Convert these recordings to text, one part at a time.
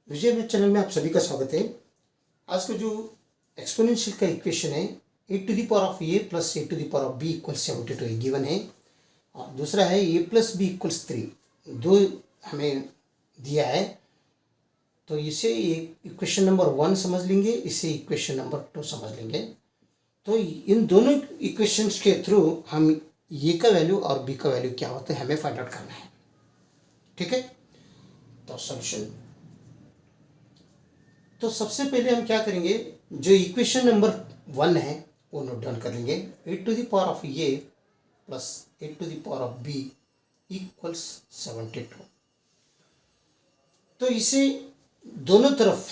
विजय math channel में आप सभी का स्वागत है। आज का जो एक्सपोनेंशियल का इक्वेशन है A to the power of A plus A to the power of B equals 72 given है, और दूसरा है ए प्लस बी इक्वल्स 3। दो हमें दिया है, तो इसे इक्वेशन नंबर 1 समझ लेंगे, इसे इक्वेशन नंबर 2 समझ लेंगे। तो इन दोनों इक्वेशंस के थ्रू हम ए का वैल्यू और बी का वैल्यू क्या होता है हमें फाइंड आउट करना है। ठीक है, तो सॉल्यूशन। तो सबसे पहले हम क्या करेंगे, जो इक्वेशन नंबर 1 है वो नोट डाउन कर लेंगे। A to the power of A plus A to the power of B equals 72। तो इसे दोनों तरफ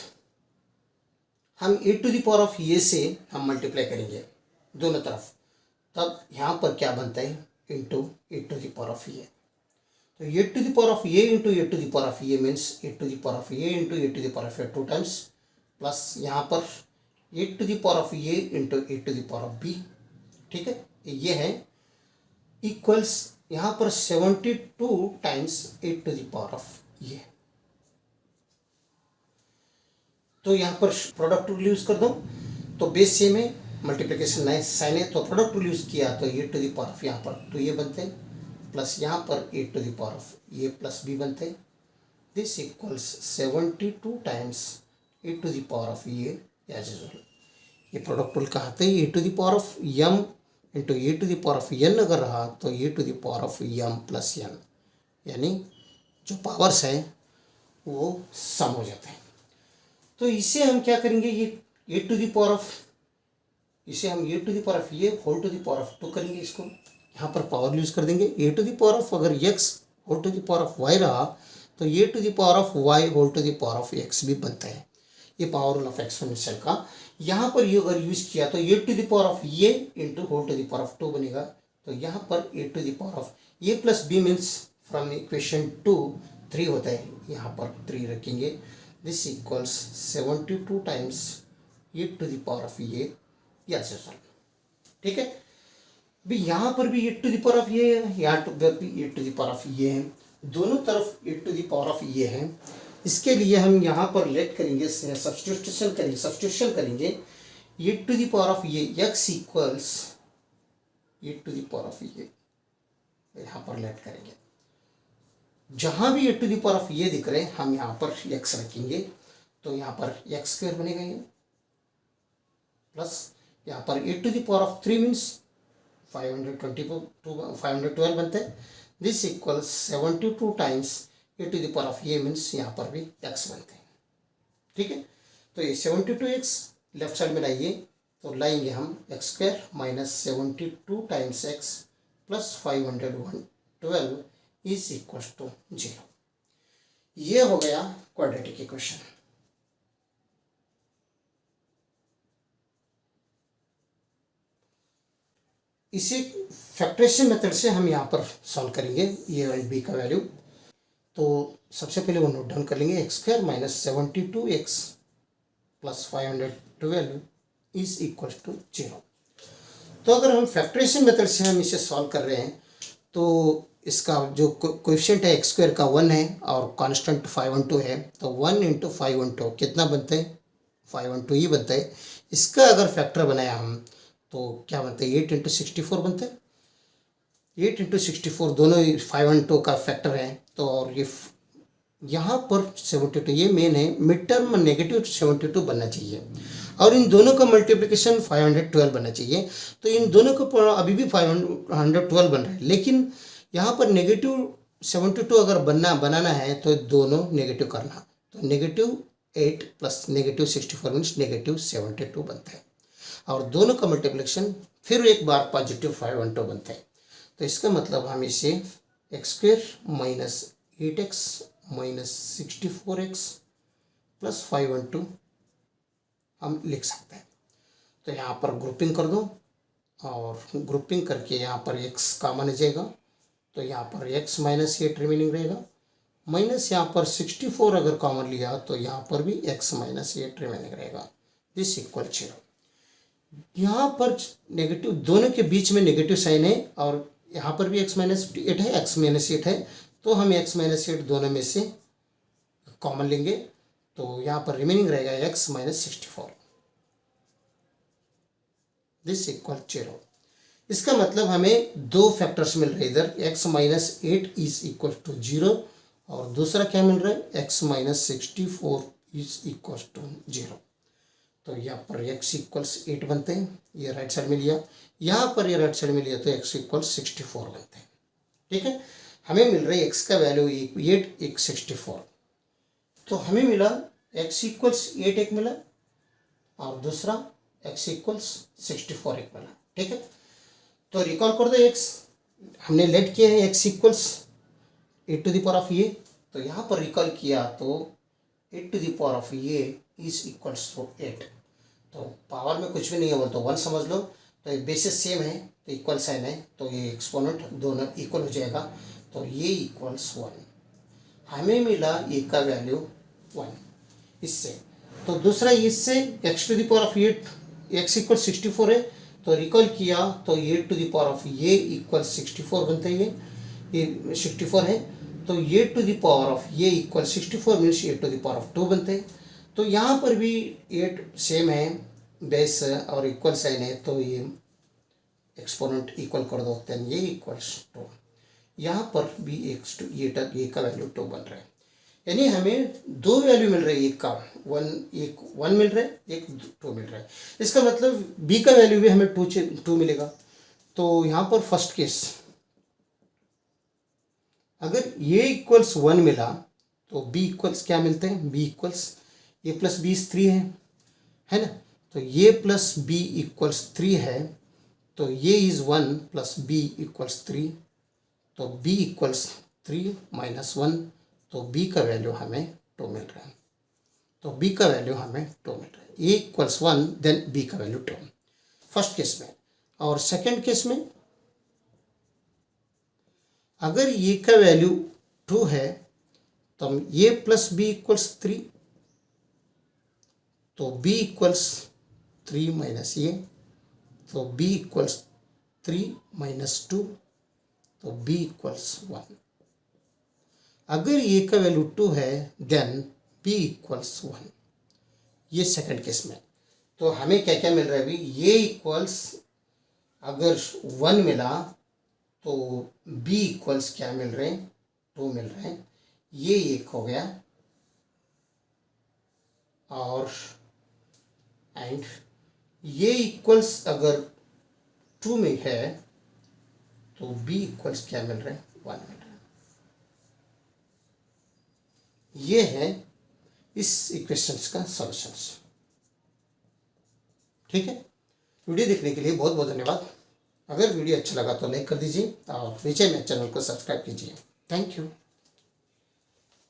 हम ए to the power of A से हम मल्टीप्लाई करेंगे दोनों तरफ, तब यहाँ पर क्या बनता है into a to the power of a. तो a to the power of a into a to the power of a means a to the power of a into a to the power of a 2 times, plus यहाँ पर a to the power of a into a to the power of b. ठीक है, ये है equals यहाँ पर 72 times a to the power of a. तो यहाँ पर प्रोडक्ट रूल यूज कर दो, तो बेस सेम है, मल्टीप्लिकेशन नए साइन है, तो प्रोडक्ट रूल यूज किया तो a to the power of यहाँ पर 2a बनते हैं, प्लस यहाँ पर a to the power of A plus b बनते हैं। This equals 72 times a to the power of a as usual. ये प्रोडक्ट रूल कहा था, a to the power of M into a to the power of n अगर रहा तो a to the power of m plus n, यानी जो powers हैं वो सम हो जाते हैं। तो इसे हम क्या करेंगे, ये a to the power of, इसे हम ए to the power of a whole to the power of 2 करेंगे। इसको यहाँ पर पावर यूज कर देंगे। A to the power of अगर x whole to the power of y रहा तो a to the power of y whole to the power of x भी बनता है। ये पावर रूल ऑफ एक्सपोनेंशियल का यहाँ पर ये अगर यूज किया तो a to the power of a into whole to the power of 2 बनेगा। तो यहाँ पर a to the power of A plus b means from equation 2 3 होता है, यहाँ पर 3 रखेंगे। This equals 72 times a to the power of a या सर। ठीक है, भी यहाँ पर भी a to the power of a है, यहाँ पर भी a to the power of a है, दोनों तरफ ए to the power of a है। इसके लिए हम यहाँ पर लेट करेंगे, सब्स्टिट्यूशन करेंगे a to the power of a x equals a to the power of a, यहाँ पर लेट करेंगे। जहाँ भी a to the power of a दिख रहे हैं हम यहाँ पर एक्स रखेंगे, तो यहाँ पर एक्स स्क्वायर बनेगा ये, प्लस यहाँ पर a to the power of 3 means 512 बनते हैं। This equals 72 times a to the power of a means यहाँ पर भी एक्स बनते हैं। ठीक है, तो ये 72x लेफ्ट साइड में लाइए, तो लाएंगे हम x square minus 72 times x plus 512 is equal to 0। ये हो गया क्वाड्रेटिक इक्वेशन। इसे फैक्टरेशन मेथड से हम यहाँ पर सॉल्व करेंगे ए और बी का वैल्यू। तो सबसे पहले वो नोट डाउन कर लेंगे, X square minus 72x plus 512 is equal to 0। तो अगर हम फैक्टरेशन मेथड से हम इसे सॉल्व कर रहे हैं तो इसका जो कोएफिशिएंट है एक्स स्क्वायर का 1 है और कांस्टेंट 512 है, तो 1 इंटू 512 कितना बनता है 512 ही बनता है। इसका अगर फैक्टर बनाया हम तो क्या बनता है 8 इंटू 64 बनता है। 8 इंटू 64 दोनों 512 का फैक्टर है, तो और ये यहाँ पर 72 ये मेन है, मिड टर्म नेगेटिव 72 बनना चाहिए और इन दोनों का मल्टीप्लिकेशन 512 बनना चाहिए। तो इन दोनों का अभी भी 512 बन रहा है, लेकिन यहाँ पर नेगेटिव 72 अगर बनाना है तो दोनों नेगेटिव करना, तो negative 8 plus negative 64 means negative 72 बनता है, और दोनों का मल्टीप्लिकेशन फिर एक बार पॉजिटिव 512 बनता है। तो इसका मतलब हम इसे x square minus 8x minus 64x plus 512 हम लिख सकते हैं। तो यहाँ पर ग्रुपिंग कर दो, और ग्रुपिंग करके यहाँ पर x कॉमन आ जाएगा, तो यहाँ पर x माइनस 8 रिमेनिंग रहेगा, माइनस यहाँ पर 64 अगर कॉमन लिया तो यहाँ पर भी x माइनस 8 रिमेनिंग रहेगा। This equal 0। यहाँ पर नेगेटिव दोनों के बीच में नेगेटिव साइन है और यहाँ पर भी x माइनस 8 है, x माइनस 8 है, तो हम x माइनस 8 दोनों में से कॉमन लेंगे तो यहाँ पर रिमेनिंग रहेगा x माइनस 64, दिस इक्वल 0। इसका मतलब हमें दो फैक्टर्स मिल रहे हैं, इधर x minus 8 is equal to 0 और दूसरा क्या मिल रहा है x minus 64 is equal to 0। तो यहाँ पर x इक्वल्स 8 बनते हैं, ये राइट साइड में लिया, यहाँ पर ये राइट साइड में लिया तो x इक्वल्स 64 बनते हैं। ठीक है, हमें मिल रहा है x का वैल्यू 8 एक 64, तो हमें मिला x इक्वल्स 8 एक मिला और दूसरा x इक्वल्स 64 एक मिला। ठीक है, तो रिकॉल कर दो x हमने लेट किया है x equals 8 to the power of ये, तो यहाँ पर रिकॉल किया तो 8 टू द पावर ऑफ ये इज इक्वल्स टू 8। तो पावर में कुछ भी नहीं है, बोल तो 1 समझ लो, तो ये बेसिस सेम है तो इक्वल साइन है, तो ये एक्सपोनेंट दोनों इक्वल हो जाएगा, तो ये इक्वल्स 1। हमें मिला ये का वैल्यू 1 इससे। तो दूसरा इससे x to the power of 8 x equal 64 है, तो रिकॉल किया तो 8 टू द पावर ऑफ ये इक्वल 64 बनता है, ये 64 है, तो 8 टू द पावर ऑफ ये equal 64 means 8 to the power of 2 बनते हैं। तो यहाँ पर भी 8 सेम है, बेस और इक्वल साइन है, तो ये एक्सपोनेंट इक्वल कर दो, देन ये इक्वल्स 2। यहाँ पर भी ये का वैल्यू 2 बन रहा है, यानी हमें दो वैल्यू मिल रही है, एक का 1 मिल रहा है, एक 2 मिल रहा है। इसका मतलब b का वैल्यू भी हमें 2 मिलेगा। तो यहाँ पर फर्स्ट केस अगर ये इक्वल्स 1 मिला तो b इक्वल्स क्या मिलते हैं, b equals a plus B 3 है ना, तो ये प्लस b इक्वल्स 3 है, तो ये इज 1 प्लस b इक्वल्स 3, तो b इक्वल्स 3 माइनस 1, तो b का वैल्यू हमें 2 मिल रहा है, तो b का वैल्यू हमें 2 मिल रहा है, a इक्वल्स 1 देन b का वैल्यू 2 फर्स्ट केस में। और सेकंड केस में अगर ये का वैल्यू 2 है तो हम a प्लस बी इक्वल्स 3, तो b इक्वल्स 3 माइनस ये, तो b इक्वल्स 3 माइनस 2, तो b इक्वल्स 1। अगर ये का वैल्यू 2 है देन b इक्वल्स 1, ये सेकंड केस में। तो हमें क्या क्या मिल रहा है अभी, ये इक्वल्स अगर 1 मिला तो b इक्वल्स क्या मिल रहे हैं, 2 मिल रहे हैं, ये एक हो गया, और एंड ये इक्वल्स अगर 2 में है तो b इक्वल्स क्या मिल रहे हैं, 1 मिल रहा है। ये है इस इक्वेशंस का सॉल्यूशंस। ठीक है, वीडियो देखने के लिए बहुत बहुत धन्यवाद। अगर वीडियो अच्छा लगा तो लाइक कर दीजिए और नीचे में चैनल को सब्सक्राइब कीजिए। Thank you.